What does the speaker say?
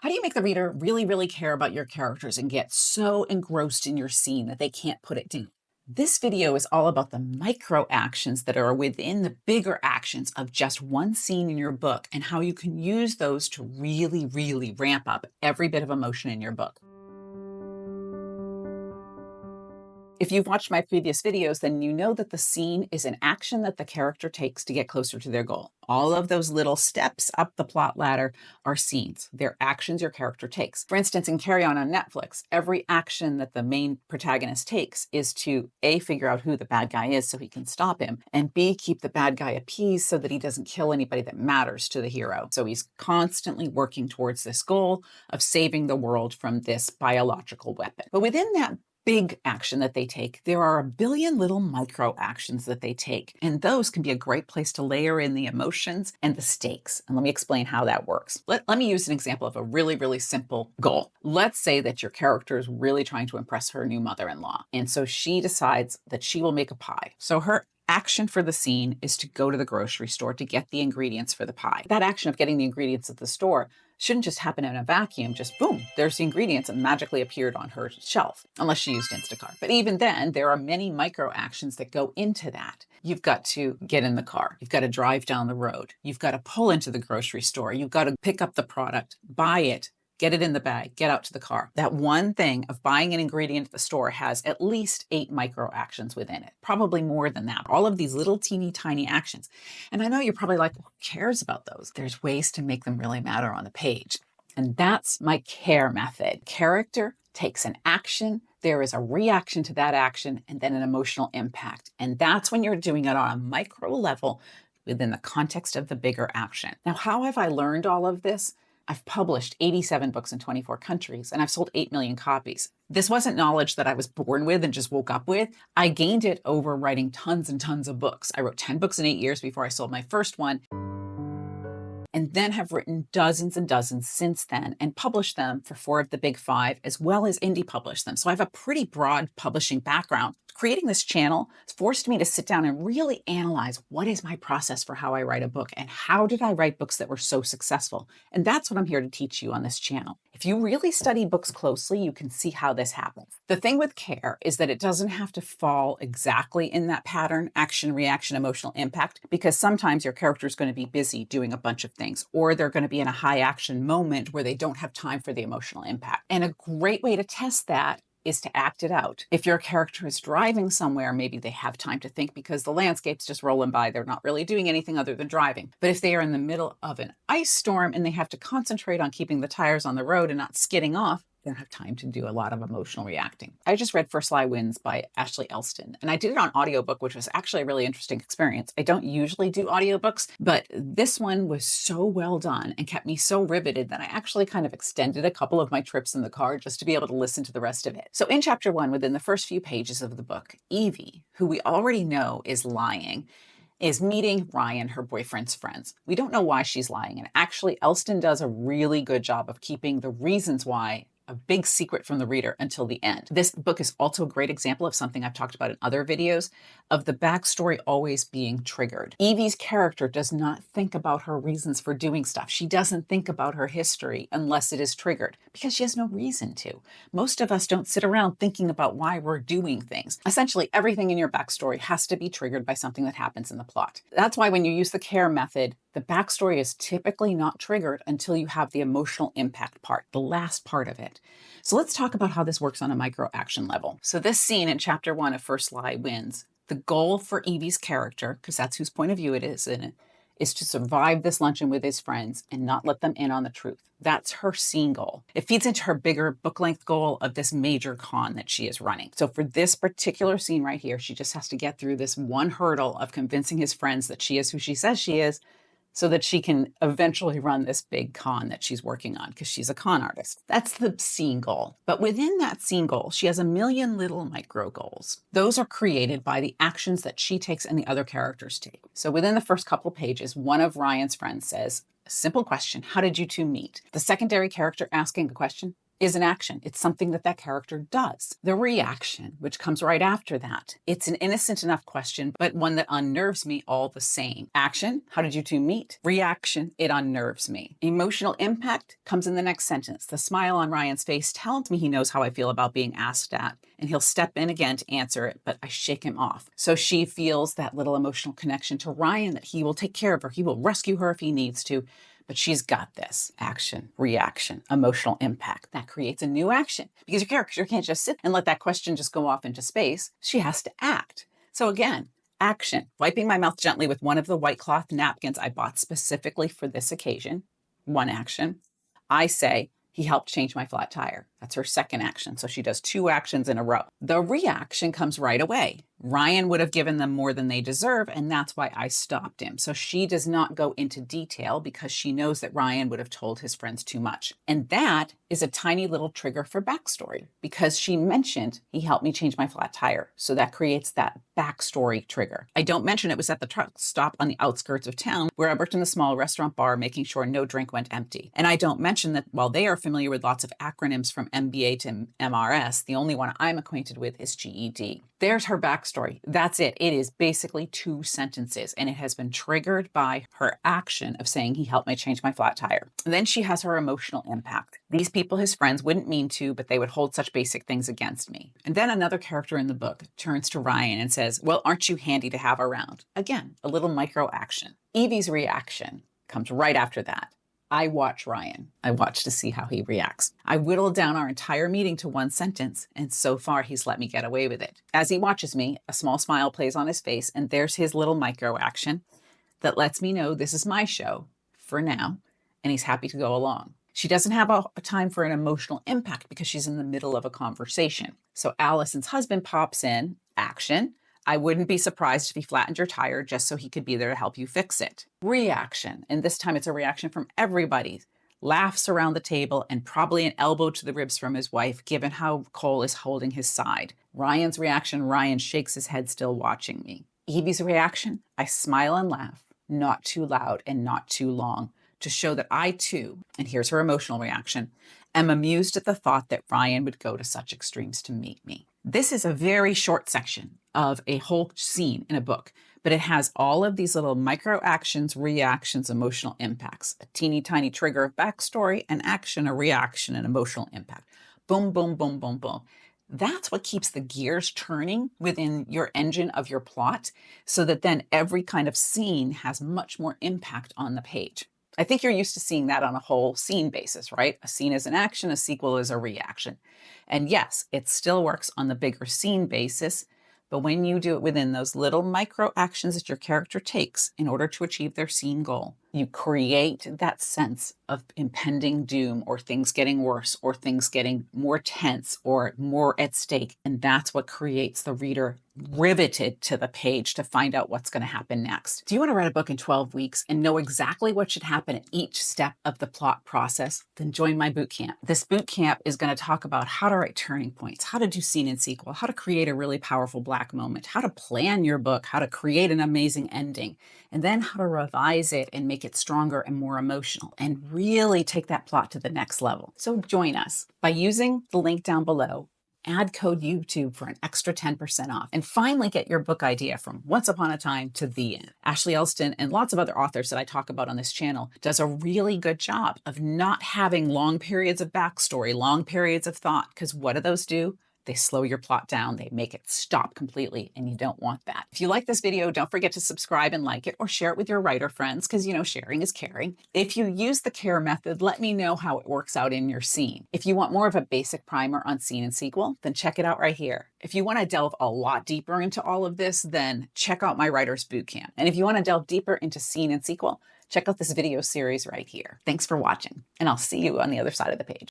How do you make the reader really, really care about your characters and get so engrossed in your scene that they can't put it down? This video is all about the micro actions that are within the bigger actions of just one scene in your book and how you can use those to really, really ramp up every bit of emotion in your book. If you've watched my previous videos, then you know that the scene is an action that the character takes to get closer to their goal. All of those little steps up the plot ladder are scenes. They're actions your character takes. For instance, in Carry On Netflix, every action that the main protagonist takes is to A, figure out who the bad guy is so he can stop him, and B, keep the bad guy appeased so that he doesn't kill anybody that matters to the hero. So he's constantly working towards this goal of saving the world from this biological weapon. But within that big action that they take, there are a billion little micro actions that they take. And those can be a great place to layer in the emotions and the stakes. And let me explain how that works. Let me use an example of a really, really simple goal. Let's say that your character is really trying to impress her new mother-in-law. And so she decides that she will make a pie. So her action for the scene is to go to the grocery store to get the ingredients for the pie. That action of getting the ingredients at the store shouldn't just happen in a vacuum, just boom, there's the ingredients and magically appeared on her shelf, unless she used Instacart. But even then, there are many micro actions that go into that. You've got to get in the car. You've got to drive down the road. You've got to pull into the grocery store. You've got to pick up the product, buy it, get it in the bag, get out to the car. That one thing of buying an ingredient at the store has at least 8 micro actions within it, probably more than that. All of these little teeny tiny actions. And I know you're probably like, who cares about those? There's ways to make them really matter on the page. And that's my C.A.R.E method. Character takes an action, there is a reaction to that action, and then an emotional impact. And that's when you're doing it on a micro level within the context of the bigger action. Now, how have I learned all of this? I've published 87 books in 24 countries, and I've sold 8 million copies. This wasn't knowledge that I was born with and just woke up with. I gained it over writing tons and tons of books. I wrote 10 books in 8 years before I sold my first one, and then have written dozens and dozens since then and published them for 4 of the big 5, as well as indie published them. So I have a pretty broad publishing background. Creating this channel forced me to sit down and really analyze what is my process for how I write a book and how did I write books that were so successful. And that's what I'm here to teach you on this channel. If you really study books closely, you can see how this happens. The thing with C.A.R.E is that it doesn't have to fall exactly in that pattern, action, reaction, emotional impact, because sometimes your character is going to be busy doing a bunch of things, or they're going to be in a high action moment where they don't have time for the emotional impact. And a great way to test that is to act it out. If your character is driving somewhere, maybe they have time to think because the landscape's just rolling by. They're not really doing anything other than driving. But if they are in the middle of an ice storm and they have to concentrate on keeping the tires on the road and not skidding off, they don't have time to do a lot of emotional reacting. I just read First Lie Wins by Ashley Elston, and I did it on audiobook, which was actually a really interesting experience. I don't usually do audiobooks, but this one was so well done and kept me so riveted that I actually kind of extended a couple of my trips in the car just to be able to listen to the rest of it. So in chapter 1, within the first few pages of the book, Evie, who we already know is lying, is meeting Ryan, her boyfriend's friends. We don't know why she's lying, and actually Elston does a really good job of keeping the reasons why a big secret from the reader until the end. This book is also a great example of something I've talked about in other videos, of the backstory always being triggered. Evie's character does not think about her reasons for doing stuff. She doesn't think about her history unless it is triggered, because she has no reason to. Most of us don't sit around thinking about why we're doing things. Essentially, everything in your backstory has to be triggered by something that happens in the plot. That's why when you use the C.A.R.E method, the backstory is typically not triggered until you have the emotional impact part, the last part of it. So let's talk about how this works on a micro action level. So this scene in chapter 1 of First Lie Wins, the goal for Evie's character, because that's whose point of view it is in it, is to survive this luncheon with his friends and not let them in on the truth. That's her scene goal. It feeds into her bigger book-length goal of this major con that she is running. So for this particular scene right here, she just has to get through this one hurdle of convincing his friends that she is who she says she is, so that she can eventually run this big con that she's working on, because she's a con artist. That's the scene goal. But within that scene goal, she has a million little micro goals. Those are created by the actions that she takes and the other characters take. So within the first couple pages, one of Ryan's friends says, a simple question, how did you two meet? The secondary character asking a question is an action. It's something that that character does. The reaction, which comes right after that, it's an innocent enough question, but one that unnerves me all the same. Action, how did you two meet? Reaction, it unnerves me. Emotional impact comes in the next sentence. The smile on Ryan's face tells me he knows how I feel about being asked at, and he'll step in again to answer it, but I shake him off. So she feels that little emotional connection to Ryan, that he will take care of her. He will rescue her if he needs to. But she's got this. Action, reaction, emotional impact. That creates a new action because your character can't just sit and let that question just go off into space. She has to act. So again, action, wiping my mouth gently with one of the white cloth napkins I bought specifically for this occasion. One action. I say, he helped change my flat tire. That's her second action. So she does two actions in a row. The reaction comes right away. Ryan would have given them more than they deserve, and that's why I stopped him. So she does not go into detail because she knows that Ryan would have told his friends too much. And that is a tiny little trigger for backstory because she mentioned he helped me change my flat tire. So that creates that backstory trigger. I don't mention it was at the truck stop on the outskirts of town where I worked in the small restaurant bar making sure no drink went empty. And I don't mention that while they are familiar with lots of acronyms from MBA to MRS, the only one I'm acquainted with is GED. There's her backstory. That's it. It is basically 2 sentences, and it has been triggered by her action of saying he helped me change my flat tire. And then she has her emotional impact. These people, his friends, wouldn't mean to, but they would hold such basic things against me. And then another character in the book turns to Ryan and says, well, aren't you handy to have around? Again, a little micro action. Evie's reaction comes right after that. I watch Ryan. I watch to see how he reacts. I whittled down our entire meeting to 1 sentence, and so far he's let me get away with it. As he watches me, a small smile plays on his face, and there's his little micro action that lets me know this is my show for now, and he's happy to go along. She doesn't have a time for an emotional impact because she's in the middle of a conversation. So Allison's husband pops in, action. I wouldn't be surprised if he flattened your tire just so he could be there to help you fix it. Reaction, and this time it's a reaction from everybody. Laughs around the table and probably an elbow to the ribs from his wife, given how Cole is holding his side. Ryan's reaction, Ryan shakes his head still watching me. Evie's reaction, I smile and laugh, not too loud and not too long, to show that I too, and here's her emotional reaction, am amused at the thought that Ryan would go to such extremes to meet me. This is a very short section of a whole scene in a book, but it has all of these little micro actions, reactions, emotional impacts, a teeny tiny trigger of backstory, an action, a reaction, an emotional impact. Boom, boom, boom, boom, boom. That's what keeps the gears turning within your engine of your plot so that then every kind of scene has much more impact on the page. I think you're used to seeing that on a whole scene basis, right? A scene is an action, a sequel is a reaction. And yes, it still works on the bigger scene basis, but when you do it within those little micro actions that your character takes in order to achieve their scene goal, you create that sense of impending doom or things getting worse or things getting more tense or more at stake. And that's what creates the reader riveted to the page to find out what's going to happen next. Do you want to write a book in 12 weeks and know exactly what should happen at each step of the plot process? Then join my bootcamp. This bootcamp is going to talk about how to write turning points, how to do scene and sequel, how to create a really powerful black moment, how to plan your book, how to create an amazing ending, and then how to revise it and make it stronger and more emotional and really take that plot to the next level. So join us by using the link down below. Add code YouTube for an extra 10% off and finally get your book idea from Once Upon a Time to the end. Ashley Elston and lots of other authors that I talk about on this channel does a really good job of not having long periods of backstory, long periods of thought, because what do those do? They slow your plot down. They make it stop completely, and you don't want that. If you like this video, don't forget to subscribe and like it or share it with your writer friends because, you know, sharing is caring. If you use the C.A.R.E method, let me know how it works out in your scene. If you want more of a basic primer on scene and sequel, then check it out right here. If you want to delve a lot deeper into all of this, then check out my Writer's Bootcamp. And if you want to delve deeper into scene and sequel, check out this video series right here. Thanks for watching, and I'll see you on the other side of the page.